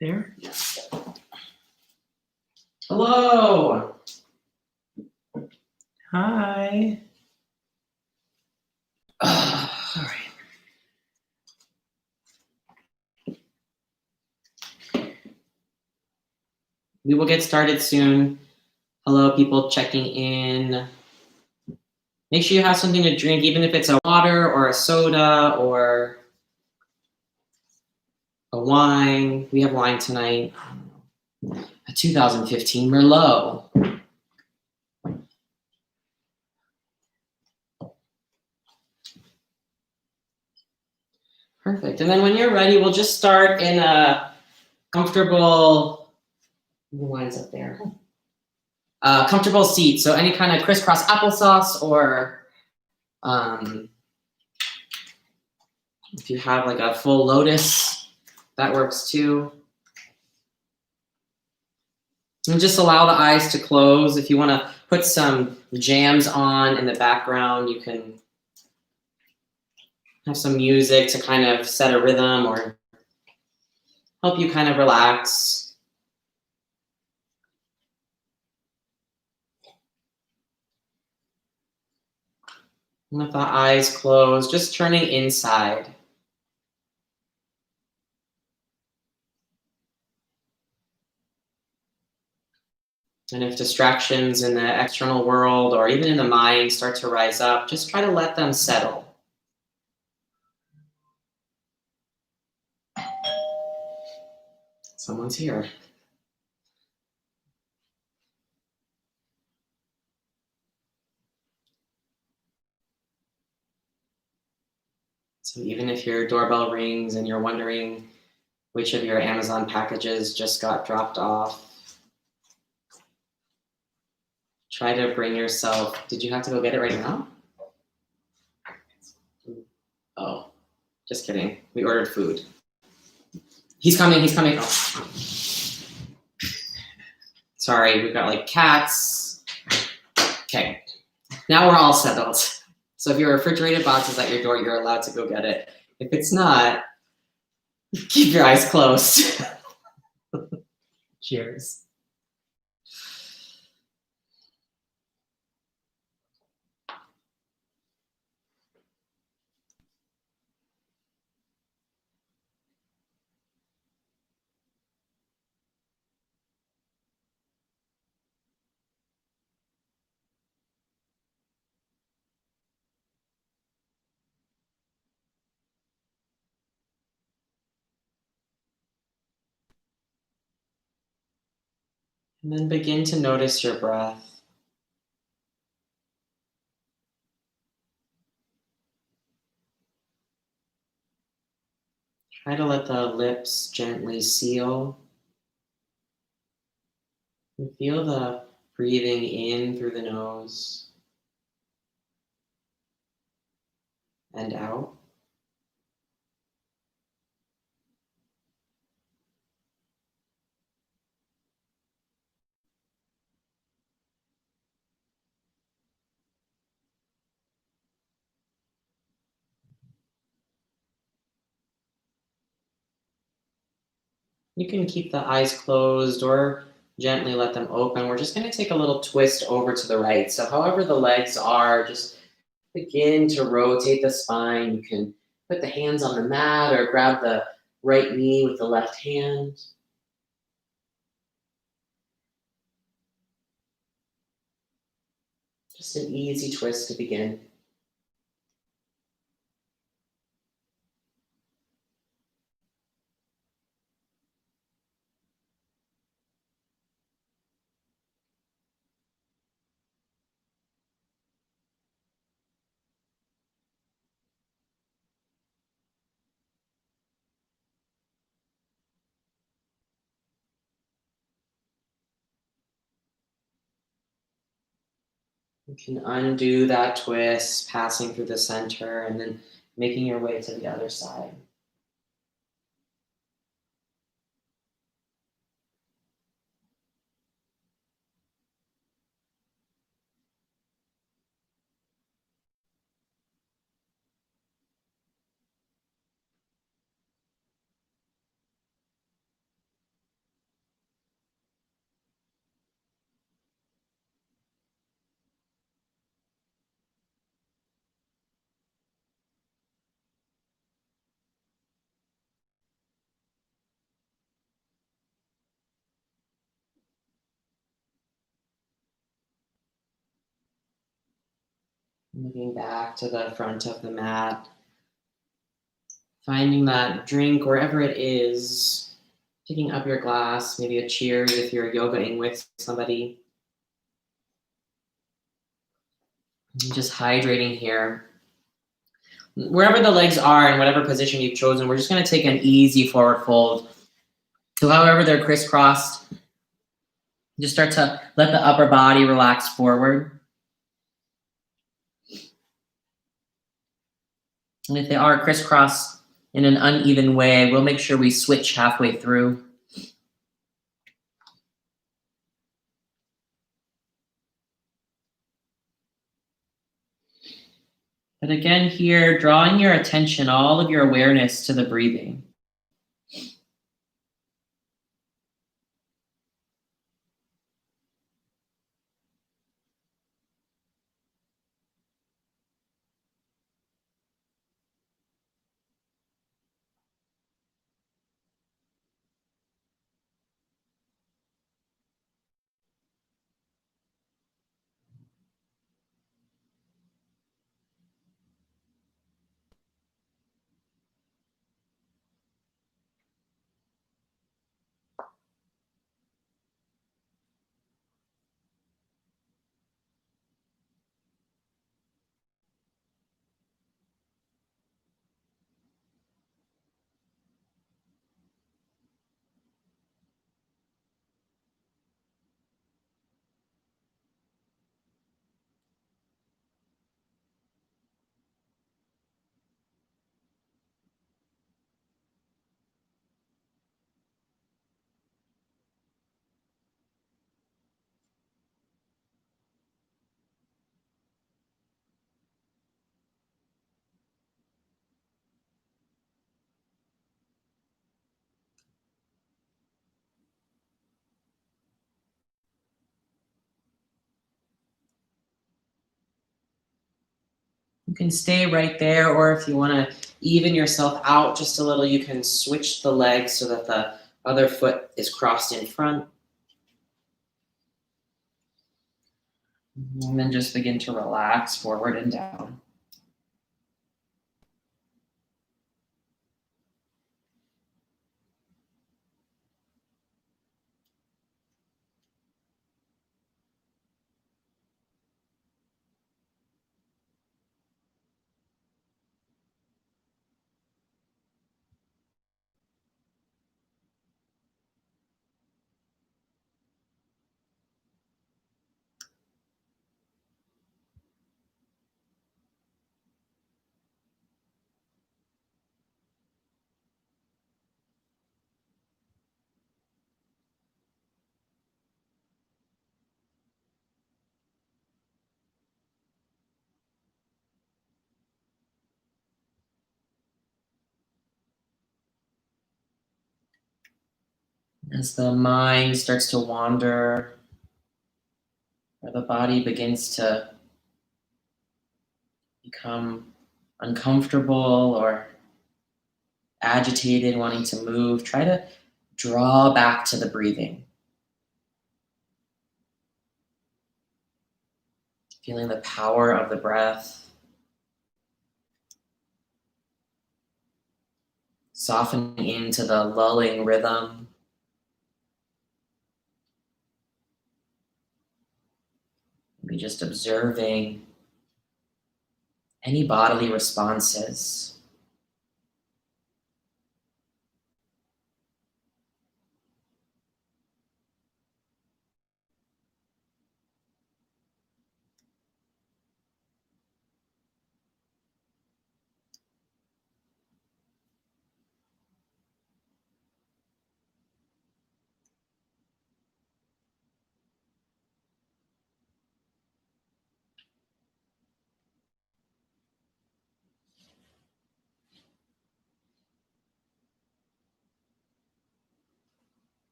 There. Hello. Hi. All right. We will get started soon. Hello, people checking in. Make sure you have something to drink, even if it's a water or a soda or a wine. We have wine tonight. A 2015 Merlot. Perfect. And then when you're ready, we'll just start in a comfortable, the wine's up there. Comfortable seat. So any kind of crisscross applesauce or if you have like a full lotus, that works too. And just allow the eyes to close. If you want to put some jams on in the background, you can have some music to kind of set a rhythm or help you kind of relax. And with the eyes closed, just turning inside. And if distractions in the external world or even in the mind start to rise up, just try to let them settle. Someone's here. So even if your doorbell rings and you're wondering which of your Amazon packages just got dropped off, try to bring yourself. Did you have to go get it right now? Oh, just kidding. We ordered food. He's coming. Oh. Sorry, we've got like cats. Okay, now we're all settled. So if your refrigerated box is at your door, you're allowed to go get it. If it's not, keep your eyes closed. Cheers. And then begin to notice your breath. Try to let the lips gently seal. And feel the breathing in through the nose and out. You can keep the eyes closed or gently let them open. We're just going to take a little twist over to the right. So however the legs are, just begin to rotate the spine. You can put the hands on the mat or grab the right knee with the left hand. Just an easy twist to begin. You can undo that twist, passing through the center and then making your way to the other side. Moving back to the front of the mat. Finding that drink wherever it is. Picking up your glass, maybe a cheers if you're yogaing with somebody. Just hydrating here. Wherever the legs are in whatever position you've chosen, we're just going to take an easy forward fold. So however they're crisscrossed, just start to let the upper body relax forward. And if they are crisscrossed in an uneven way, we'll make sure we switch halfway through. But again here, drawing your attention, all of your awareness to the breathing. You can stay right there, or if you want to even yourself out just a little, you can switch the legs so that the other foot is crossed in front. And then just begin to relax forward and down. As the mind starts to wander, or the body begins to become uncomfortable or agitated, wanting to move, try to draw back to the breathing. Feeling the power of the breath. Softening into the lulling rhythm. Maybe just observing any bodily responses.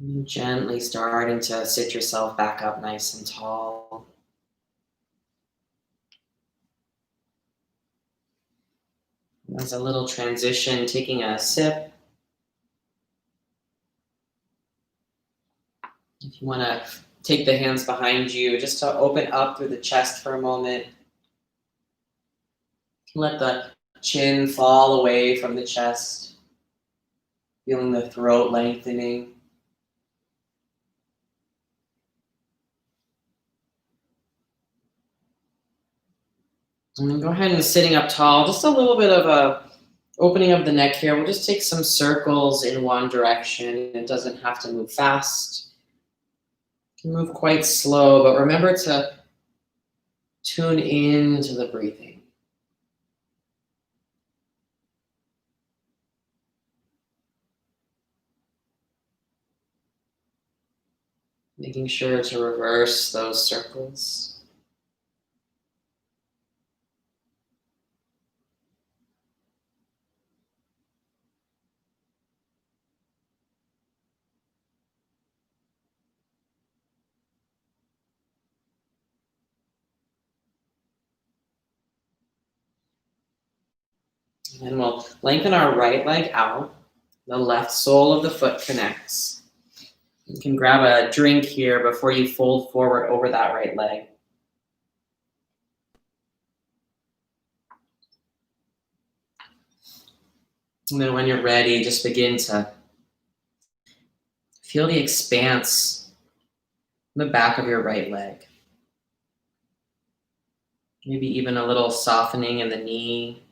And gently starting to sit yourself back up nice and tall. As a little transition, taking a sip. You want to take the hands behind you just to open up through the chest for a moment. Let the chin fall away from the chest, feeling the throat lengthening. And then go ahead and sitting up tall, just a little bit of a opening of the neck here. We'll just take some circles in one direction. It doesn't have to move fast. You can move quite slow, but remember to tune into the breathing. Making sure to reverse those circles. And we'll lengthen our right leg out. The left sole of the foot connects. You can grab a drink here before you fold forward over that right leg. And then when you're ready, just begin to feel the expanse in the back of your right leg. Maybe even a little softening in the knee.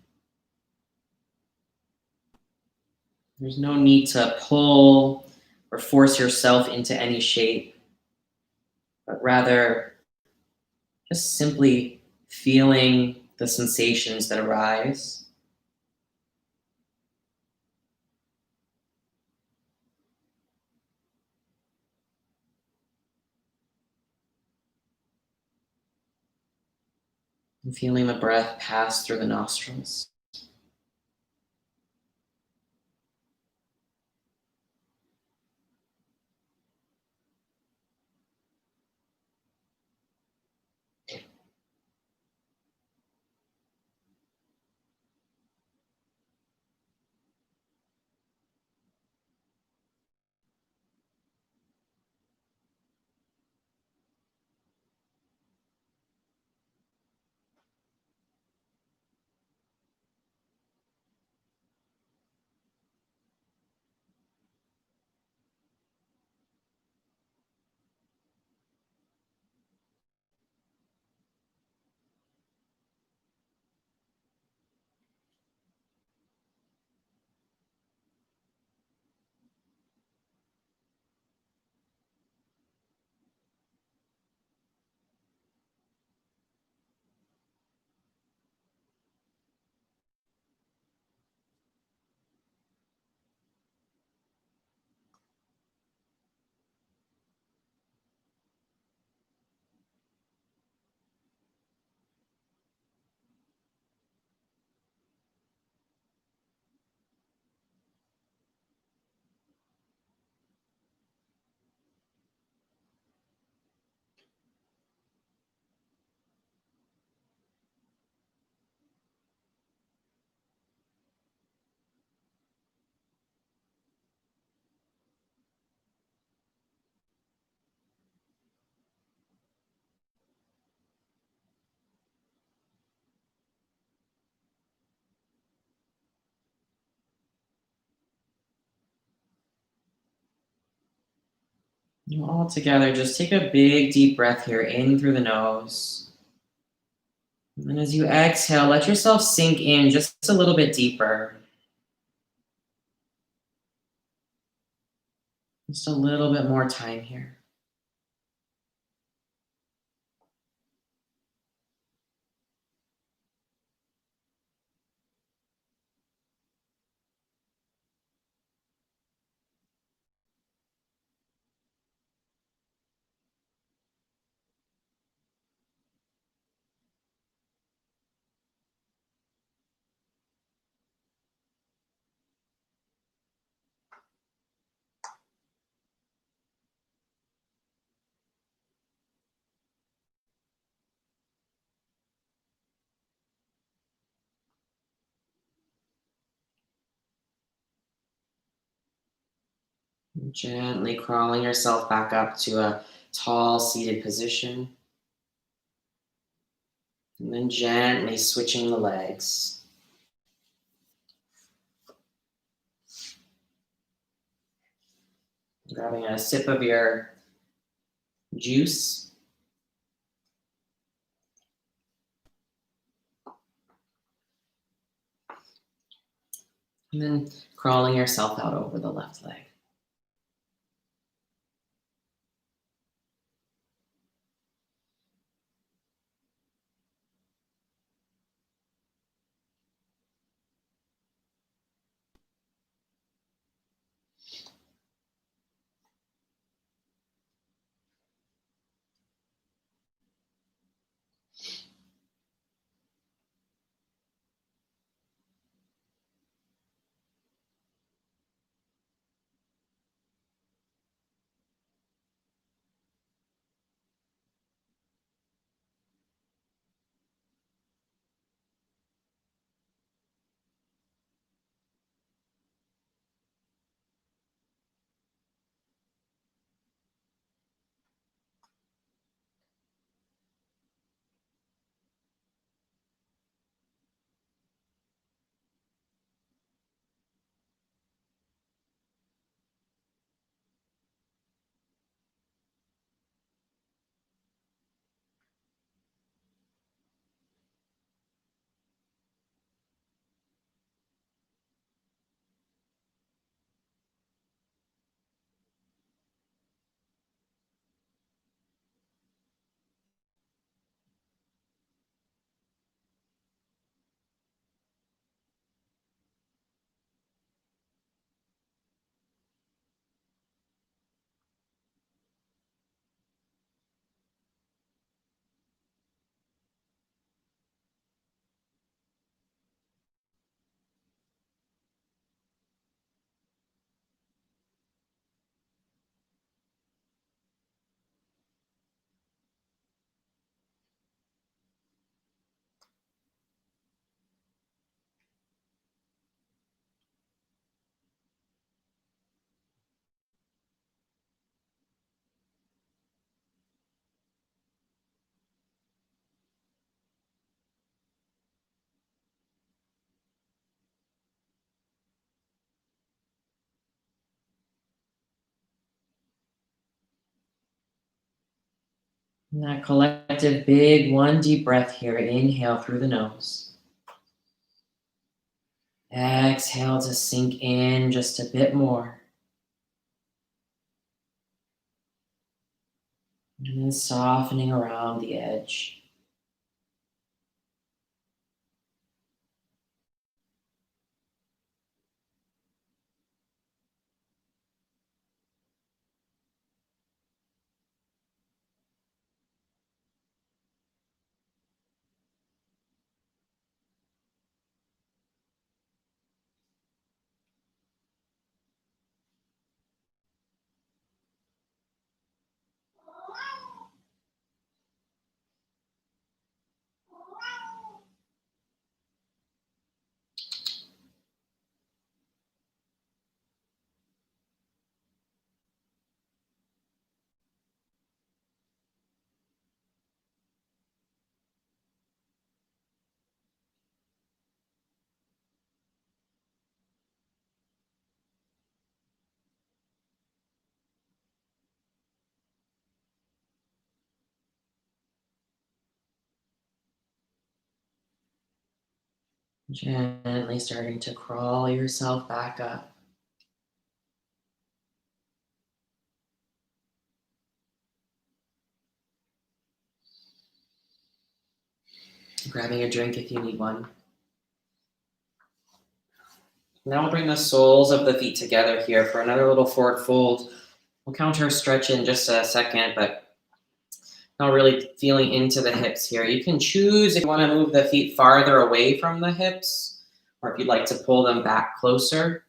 There's no need to pull or force yourself into any shape, but rather just simply feeling the sensations that arise. And feeling the breath pass through the nostrils. All together, just take a big deep breath here in through the nose. And then as you exhale, let yourself sink in just a little bit deeper. Just a little bit more time here. Gently crawling yourself back up to a tall seated position. And then gently switching the legs. Grabbing a sip of your juice. And then crawling yourself out over the left leg. And that collective big one deep breath here. Inhale through the nose. Exhale to sink in just a bit more. And then softening around the edge. Gently starting to crawl yourself back up. Grabbing a drink if you need one. Now we'll bring the soles of the feet together here for another little forward fold. We'll counter stretch in just a second, but now really feeling into the hips here. You can choose if you want to move the feet farther away from the hips, or if you'd like to pull them back closer.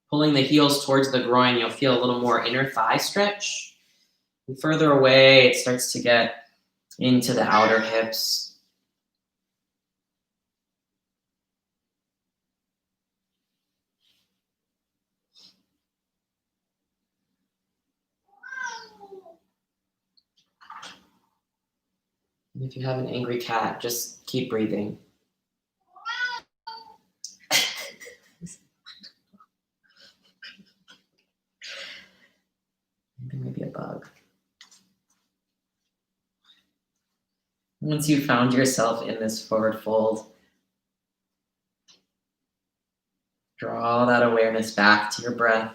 Pulling the heels towards the groin, you'll feel a little more inner thigh stretch. And further away, it starts to get into the outer hips. If you have an angry cat, just keep breathing. Maybe a bug. Once you found yourself in this forward fold, draw that awareness back to your breath.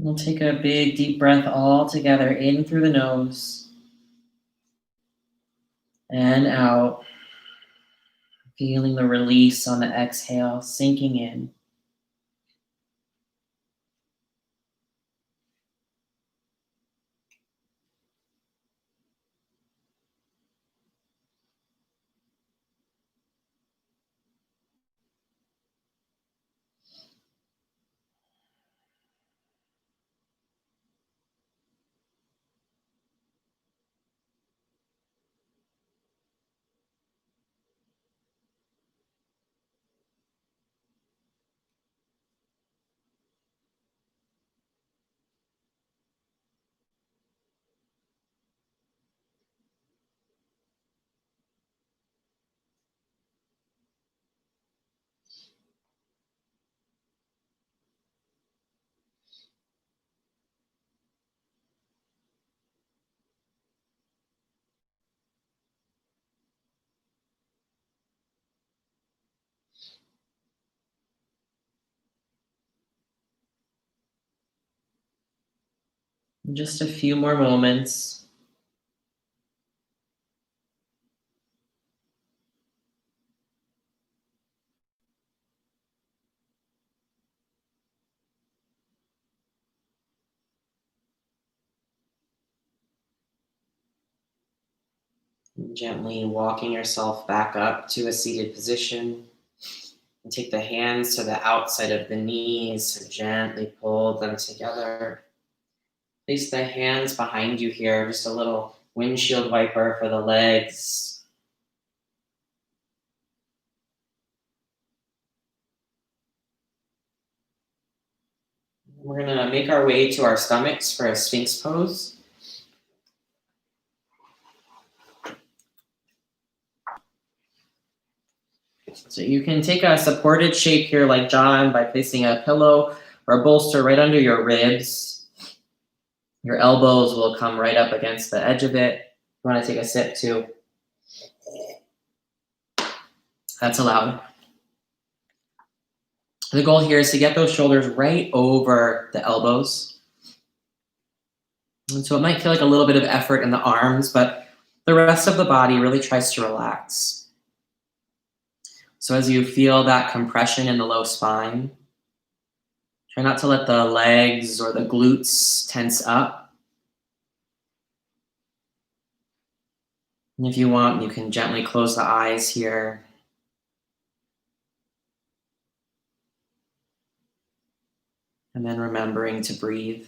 We'll take a big deep breath all together in through the nose and out. Feeling the release on the exhale, sinking in. Just a few more moments. Gently walking yourself back up to a seated position. And take the hands to the outside of the knees and gently pull them together. Place the hands behind you here, just a little windshield wiper for the legs. We're going to make our way to our stomachs for a Sphinx Pose. So you can take a supported shape here like John by placing a pillow or a bolster right under your ribs. Your elbows will come right up against the edge of it. You want to take a sip too. That's allowed. The goal here is to get those shoulders right over the elbows. And so it might feel like a little bit of effort in the arms, but the rest of the body really tries to relax. So as you feel that compression in the low spine, try not to let the legs or the glutes tense up. And if you want, you can gently close the eyes here. And then remembering to breathe.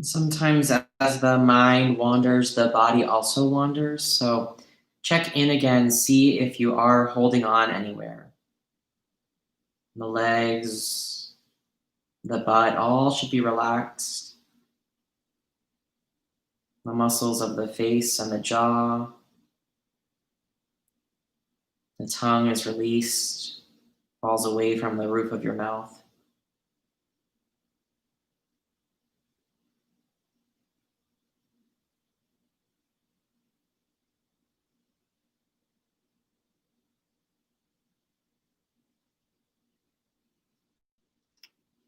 Sometimes, as the mind wanders, the body also wanders. So, check in again, see if you are holding on anywhere. The legs, the butt, all should be relaxed. The muscles of the face and the jaw. The tongue is released, falls away from the roof of your mouth.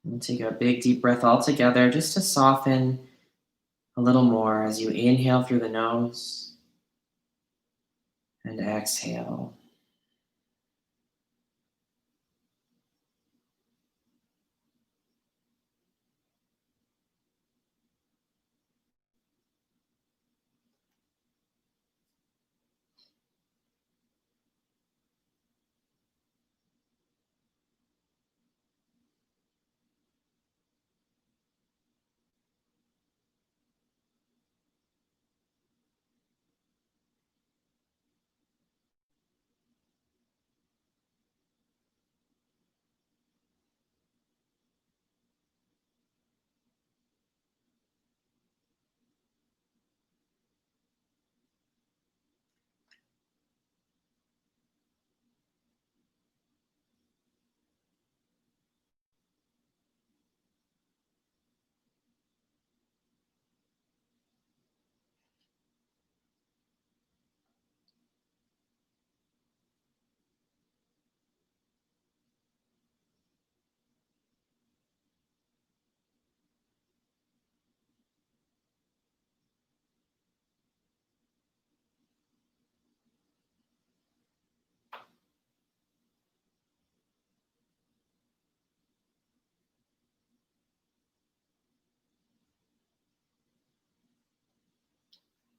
And take a big deep breath all together just to soften a little more as you inhale through the nose and exhale.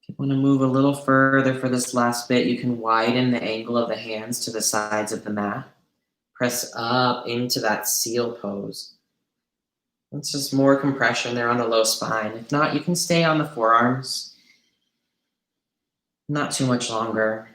If you want to move a little further for this last bit, you can widen the angle of the hands to the sides of the mat. Press up into that seal pose. It's just more compression there on the low spine. If not, you can stay on the forearms. Not too much longer.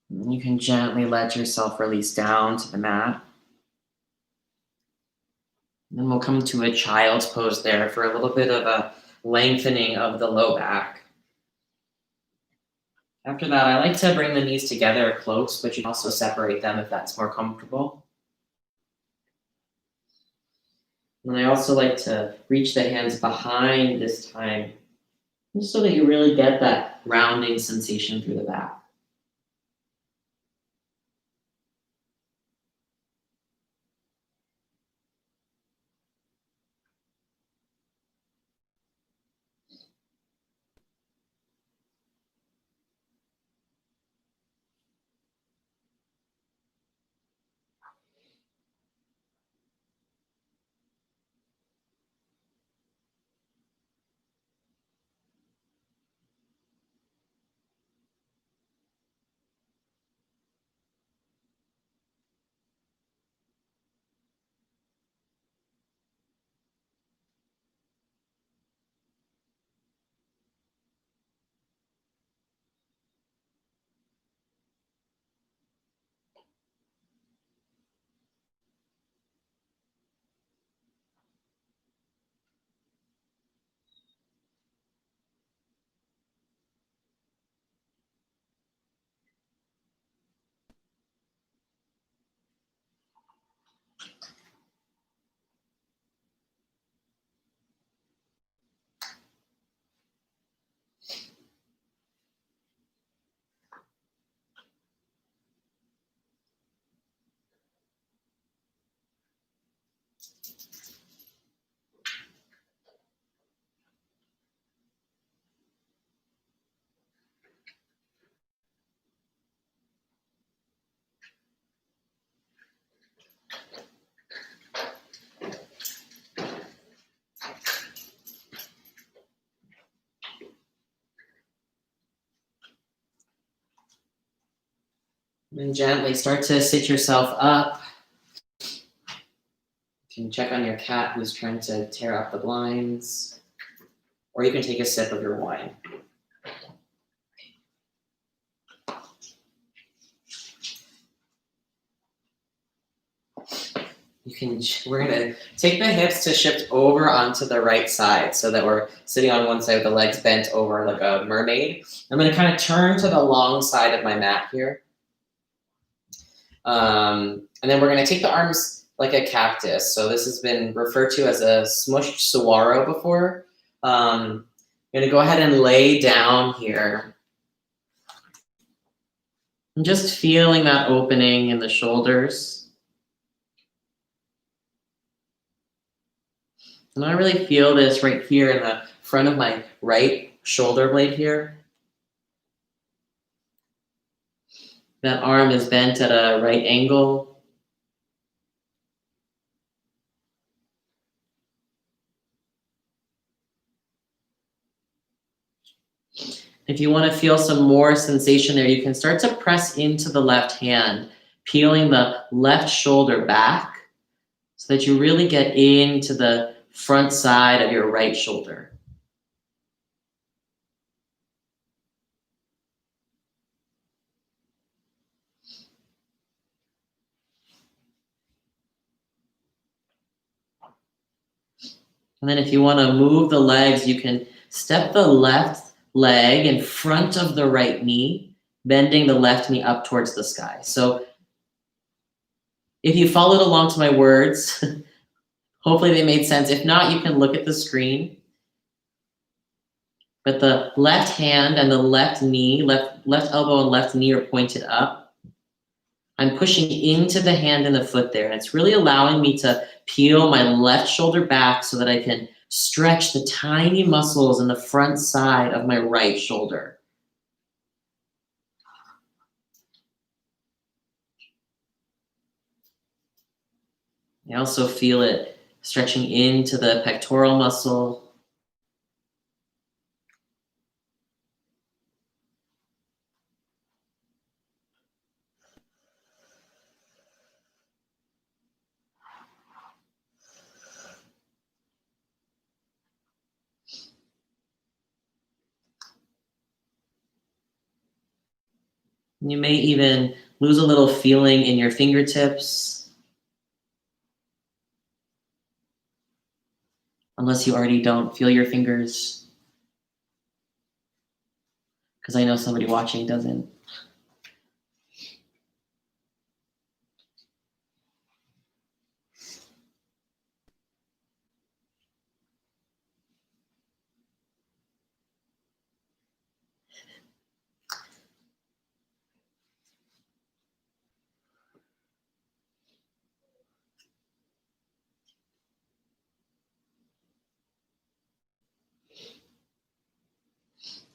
And you can gently let yourself release down to the mat. And then we'll come to a child's pose there for a little bit of a lengthening of the low back. After that, I like to bring the knees together close, but you can also separate them if that's more comfortable. And I also like to reach the hands behind this time, just so that you really get that rounding sensation through the back. And gently start to sit yourself up. You can check on your cat who's trying to tear up the blinds, or you can take a sip of your wine. We're gonna take the hips to shift over onto the right side so that we're sitting on one side with the legs bent over like a mermaid. I'm gonna kind of turn to the long side of my mat here. And then we're gonna take the arms like a cactus. So this has been referred to as a smushed saguaro before. I'm gonna go ahead and lay down here. I'm just feeling that opening in the shoulders. And I really feel this right here in the front of my right shoulder blade here. That arm is bent at a right angle. If you want to feel some more sensation there, you can start to press into the left hand, peeling the left shoulder back so that you really get into the front side of your right shoulder. And then if you want to move the legs, you can step the left leg in front of the right knee, bending the left knee up towards the sky. So if you followed along to my words, hopefully they made sense. If not, you can look at the screen. But the left hand and the left knee, left elbow and left knee are pointed up. I'm pushing into the hand and the foot there. And it's really allowing me to peel my left shoulder back so that I can stretch the tiny muscles in the front side of my right shoulder. I also feel it stretching into the pectoral muscle. You may even lose a little feeling in your fingertips, unless you already don't feel your fingers, because I know somebody watching doesn't.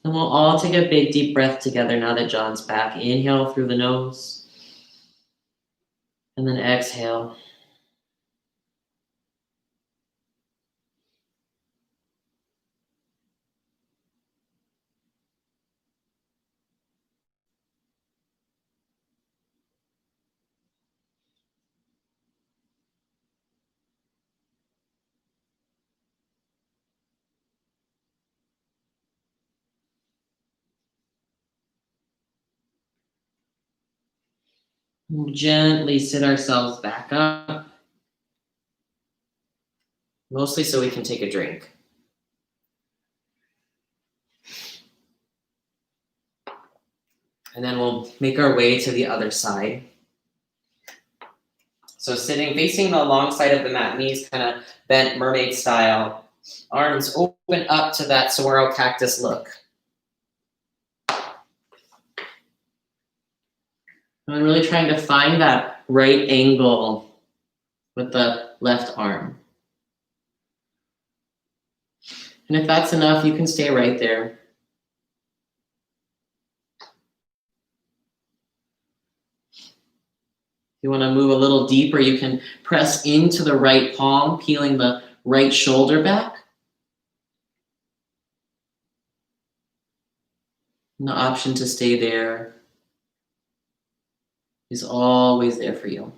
And we'll all take a big deep breath together now that John's back. Inhale through the nose. And then exhale. We'll gently sit ourselves back up, mostly so we can take a drink. And then we'll make our way to the other side. So sitting, facing the long side of the mat, knees kind of bent mermaid style, arms open up to that saguaro cactus look. And I'm really trying to find that right angle with the left arm. And if that's enough, you can stay right there. If you want to move a little deeper, you can press into the right palm, peeling the right shoulder back. And the option to stay there. is always there for you.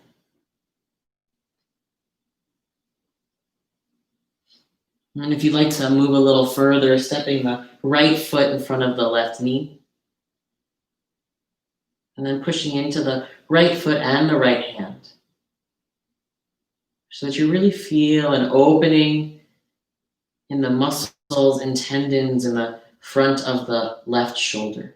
And if you'd like to move a little further, stepping the right foot in front of the left knee, and then pushing into the right foot and the right hand, so that you really feel an opening in the muscles and tendons in the front of the left shoulder.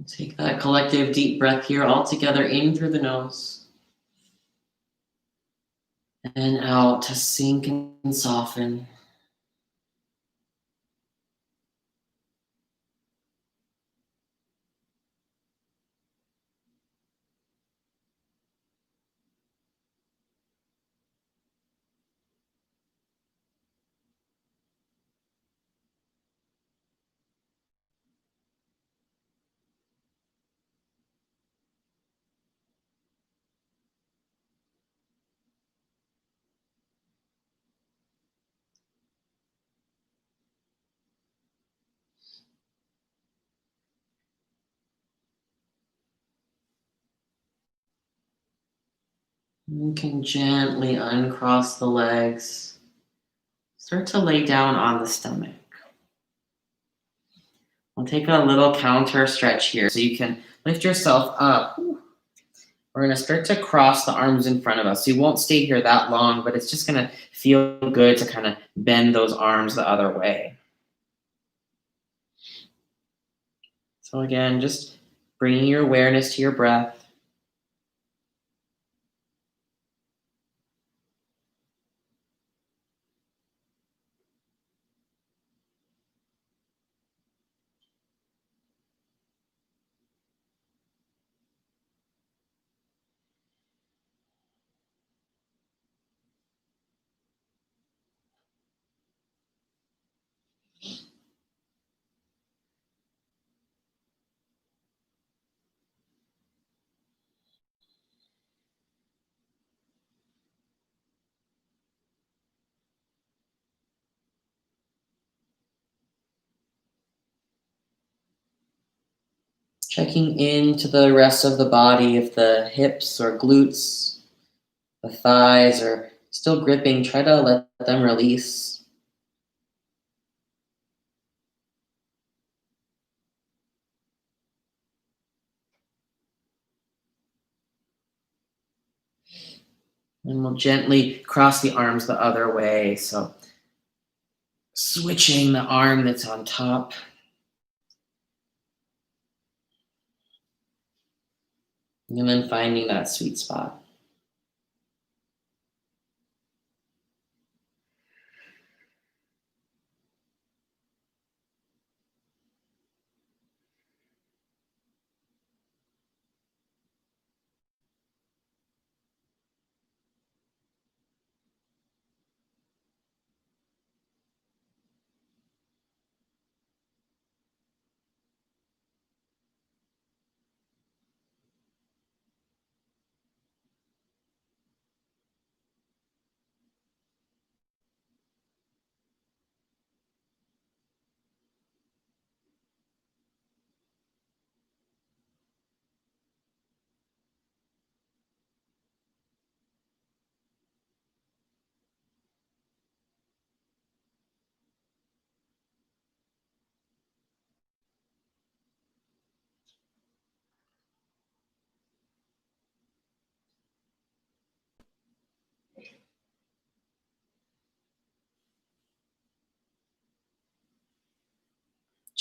Take that collective deep breath here, all together, in through the nose and out to sink and soften. You can gently uncross the legs. Start to lay down on the stomach. We'll take a little counter stretch here so you can lift yourself up. We're going to start to cross the arms in front of us. So you won't stay here that long, but it's just going to feel good to kind of bend those arms the other way. So again, just bringing your awareness to your breath. Checking into the rest of the body. If the hips or glutes, the thighs are still gripping, try to let them release. And we'll gently cross the arms the other way. So switching the arm that's on top. And then finding that sweet spot.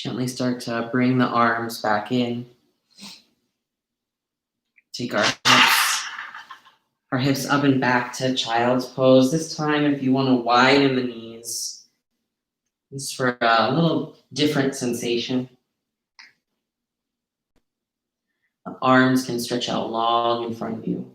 Gently start to bring the arms back in. Take our hips up and back to child's pose. This time, if you want to widen the knees, this is for a little different sensation. The arms can stretch out long in front of you.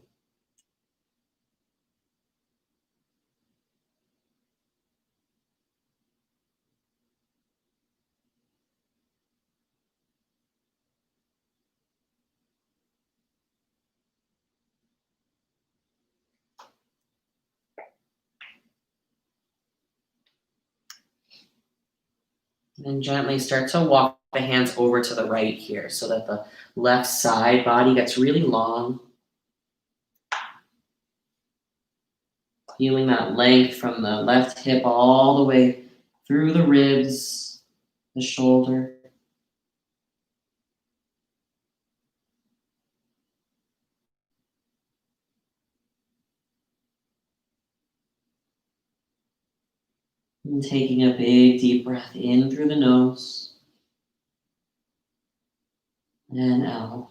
And then gently start to walk the hands over to the right here so that the left side body gets really long. Feeling that length from the left hip all the way through the ribs, the shoulder. And taking a big deep breath in through the nose and out.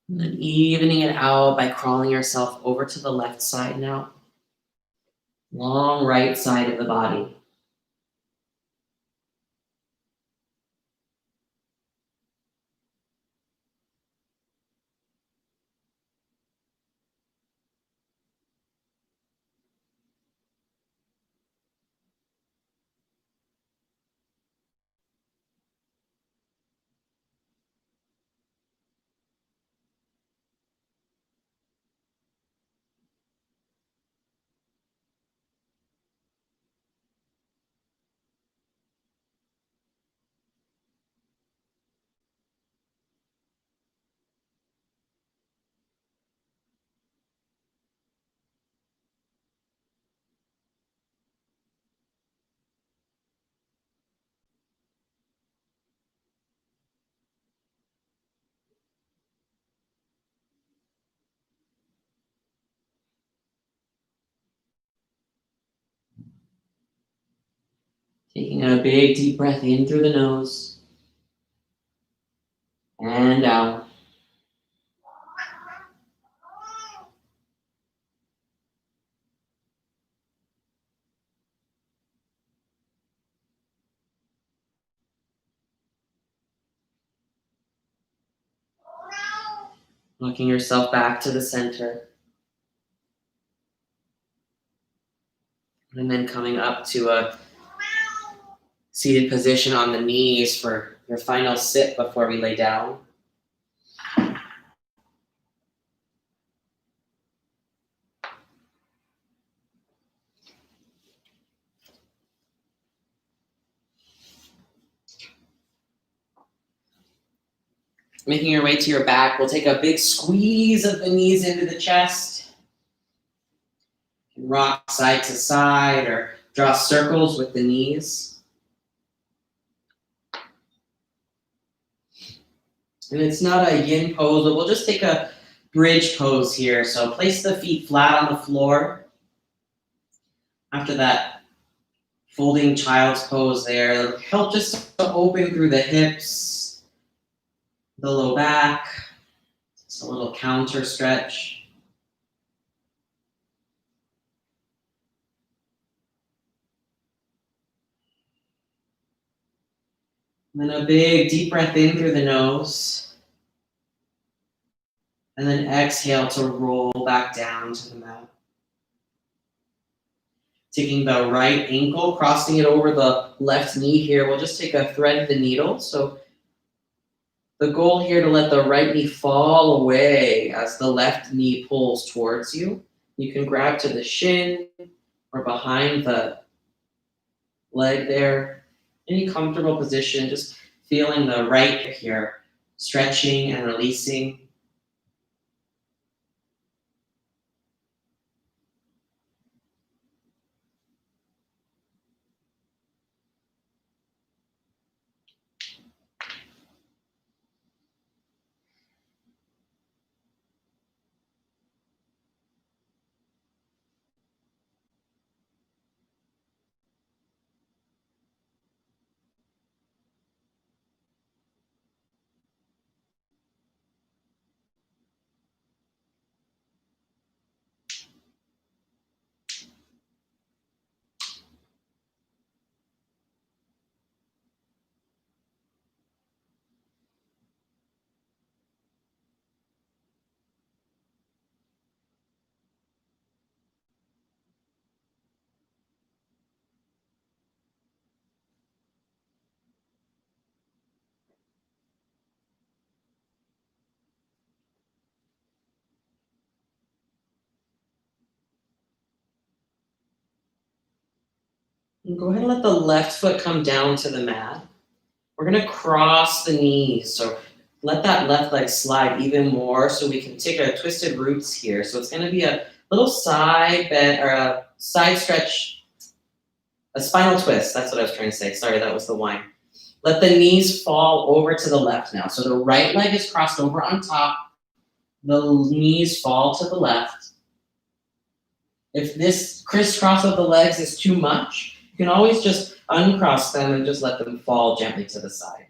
And then evening it out by crawling yourself over to the left side now. Long right side of the body. Taking a big deep breath in through the nose and out. Walking yourself back to the center. And then coming up to a seated position on the knees for your final sit before we lay down. Making your way to your back, we'll take a big squeeze of the knees into the chest. Rock side to side or draw circles with the knees. And it's not a yin pose, but we'll just take a bridge pose here. So place the feet flat on the floor. After that, folding child's pose there. It'll help just to open through the hips, the low back. Just a little counter stretch. And then a big deep breath in through the nose. And then exhale to roll back down to the mat. Taking the right ankle, crossing it over the left knee here. We'll just take a thread the needle. So the goal here to let the right knee fall away as the left knee pulls towards you. You can grab to the shin or behind the leg there. Any comfortable position, just feeling the right hip here, stretching and releasing. And go ahead and let the left foot come down to the mat. We're going to cross the knees. So let that left leg slide even more so we can take a twisted roots here. So it's going to be a little side bend or a side stretch, a spinal twist. That's what I was trying to say. Sorry, that was the whine. Let the knees fall over to the left now. So the right leg is crossed over on top. The knees fall to the left. If this crisscross of the legs is too much, you can always just uncross them and just let them fall gently to the side.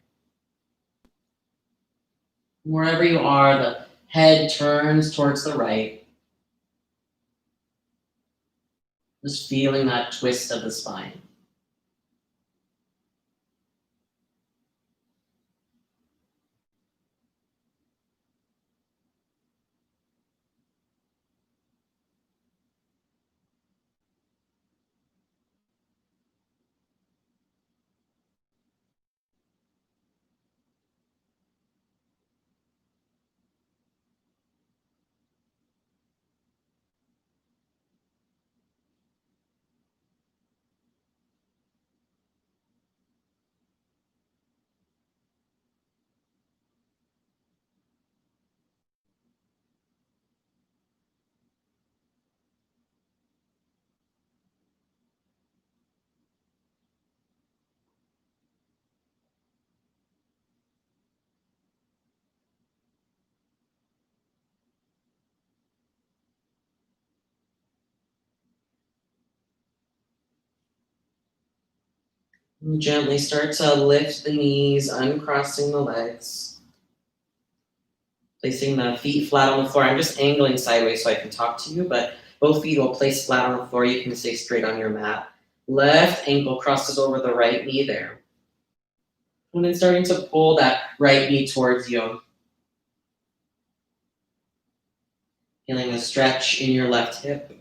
Wherever you are, the head turns towards the right. Just feeling that twist of the spine. And gently start to lift the knees, uncrossing the legs. Placing the feet flat on the floor. I'm just angling sideways so I can talk to you, but both feet will place flat on the floor. You can stay straight on your mat. Left ankle crosses over the right knee there. And then starting to pull that right knee towards you. Feeling a stretch in your left hip.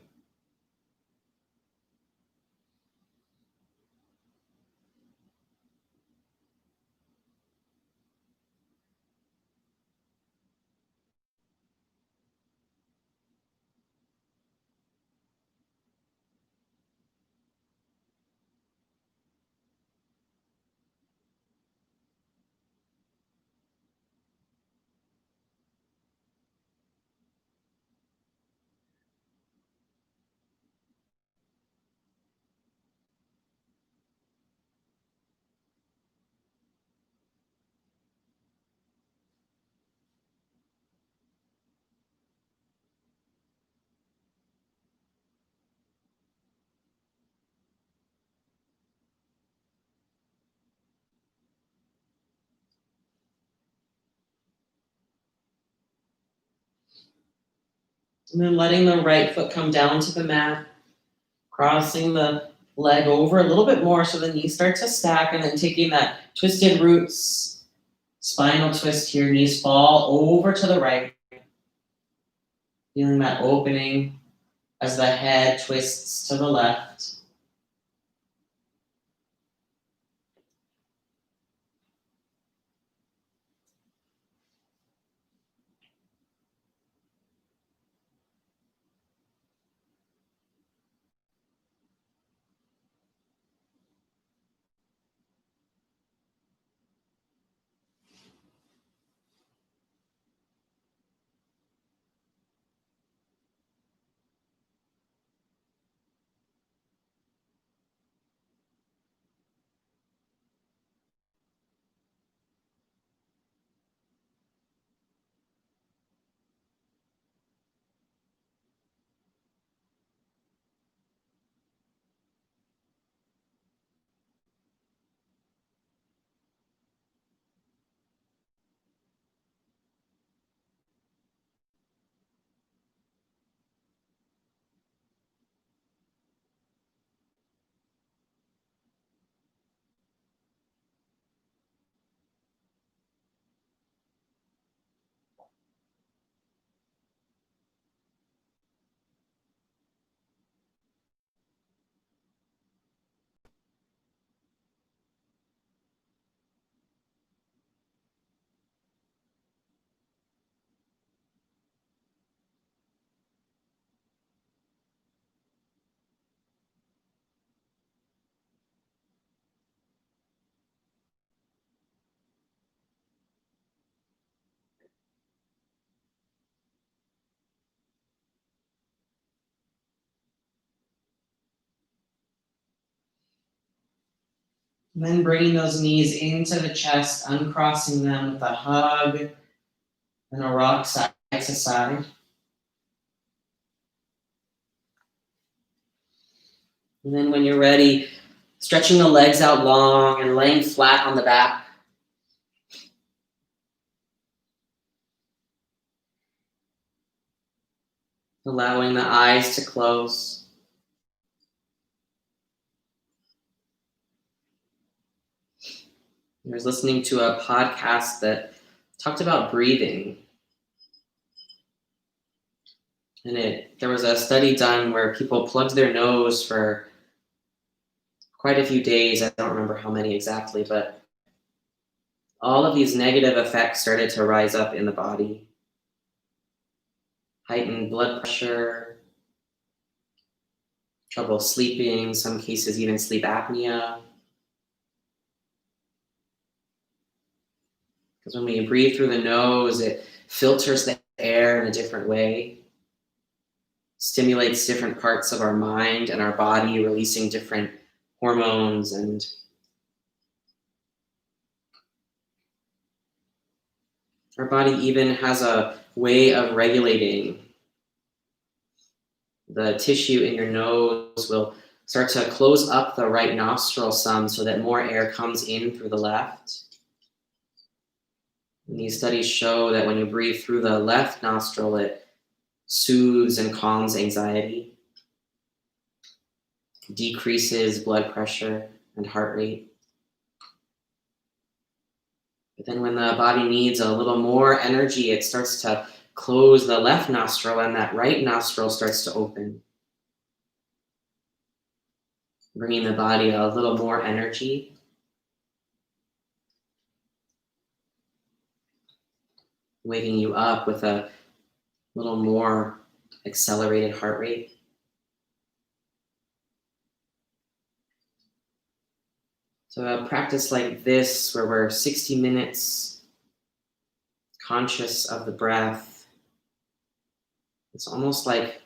And then letting the right foot come down to the mat, crossing the leg over a little bit more so the knees start to stack, and then taking that twisted roots, spinal twist here, knees fall over to the right. Feeling that opening as the head twists to the left. And then bringing those knees into the chest, uncrossing them with a hug and a rock side to side. And then when you're ready, stretching the legs out long and laying flat on the back. Allowing the eyes to close. I was listening to a podcast that talked about breathing. And there was a study done where people plugged their nose for quite a few days. I don't remember how many exactly, but all of these negative effects started to rise up in the body. Heightened blood pressure, trouble sleeping, some cases even sleep apnea. Because when we breathe through the nose, it filters the air in a different way, stimulates different parts of our mind and our body, releasing different hormones, and our body even has a way of regulating. The tissue in your nose will start to close up the right nostril some so that more air comes in through the left. And these studies show that when you breathe through the left nostril, it soothes and calms anxiety, decreases blood pressure and heart rate. But then when the body needs a little more energy, it starts to close the left nostril and that right nostril starts to open, bringing the body a little more energy. Waking you up with a little more accelerated heart rate. So a practice like this, where we're 60 minutes conscious of the breath, it's almost like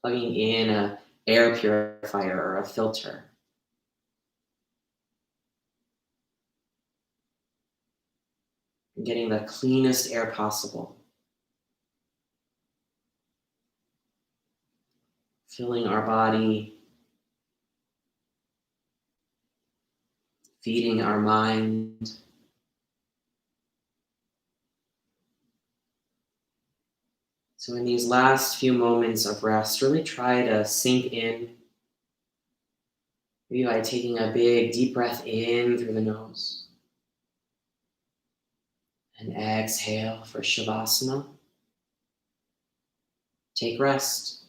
plugging in an air purifier or a filter. And getting the cleanest air possible. Filling our body, feeding our mind. So in these last few moments of rest, really try to sink in Maybe by taking a big deep breath in through the nose. And exhale for Shavasana. Take rest.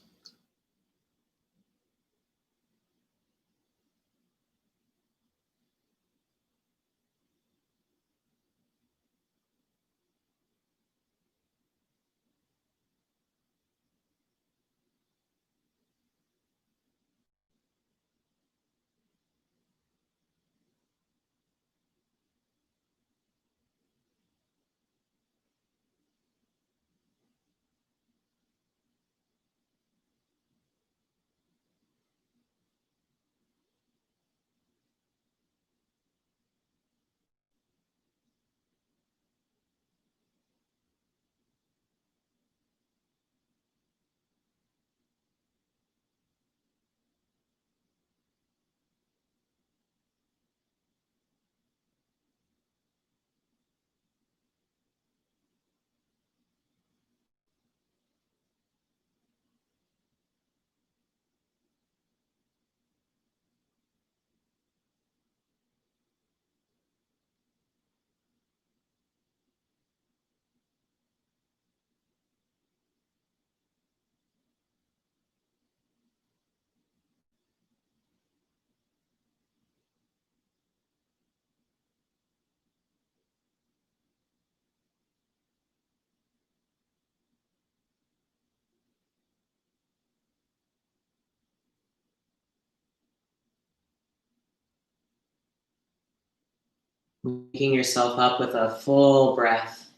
Waking yourself up with a full breath.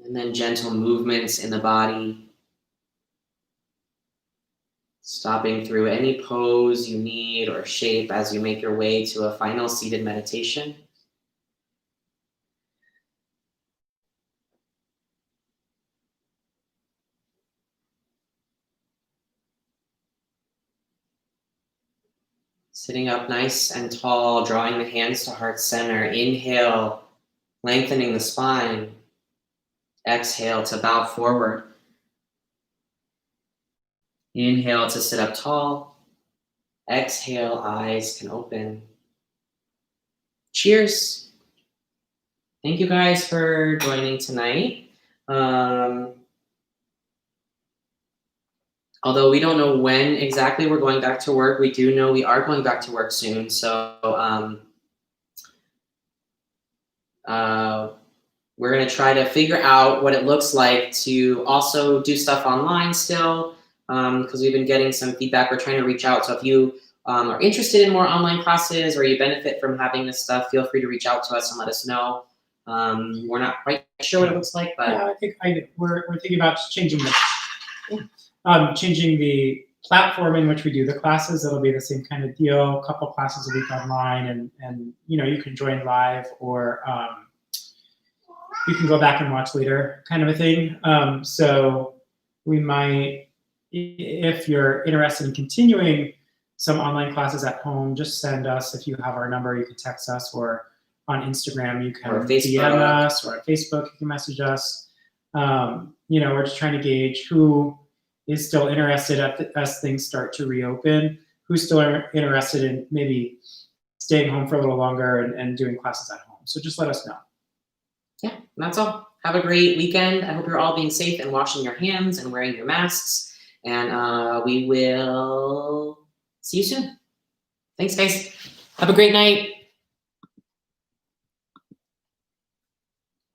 And then gentle movements in the body. Stopping through any pose you need or shape as you make your way to a final seated meditation. Sitting up nice and tall, drawing the hands to heart center. Inhale, lengthening the spine. Exhale to bow forward. Inhale to sit up tall. Exhale, eyes can open. Cheers. Thank you guys for joining tonight. Although we don't know when exactly we're going back to work, we do know we are going back to work soon. So we're going to try to figure out what it looks like to also do stuff online still, because we've been getting some feedback. We're trying to reach out. So if you are interested in more online classes or you benefit from having this stuff, feel free to reach out to us and let us know. We're not quite sure what it looks like, but yeah, we're thinking about changing the platform in which we do the classes. It'll be the same kind of deal, a couple classes a week online, and you can join live, or you can go back and watch later, kind of a thing. So we might, if you're interested in continuing some online classes at home, just send us. If you have our number, you can text us, or on Instagram you can DM us, or on Facebook you can message us. We're just trying to gauge who is still interested as things start to reopen, who's still interested in maybe staying home for a little longer and doing classes at home. So just let us know. Yeah, that's all. Have a great weekend. I hope you're all being safe and washing your hands and wearing your masks. And we will see you soon. Thanks, guys. Have a great night.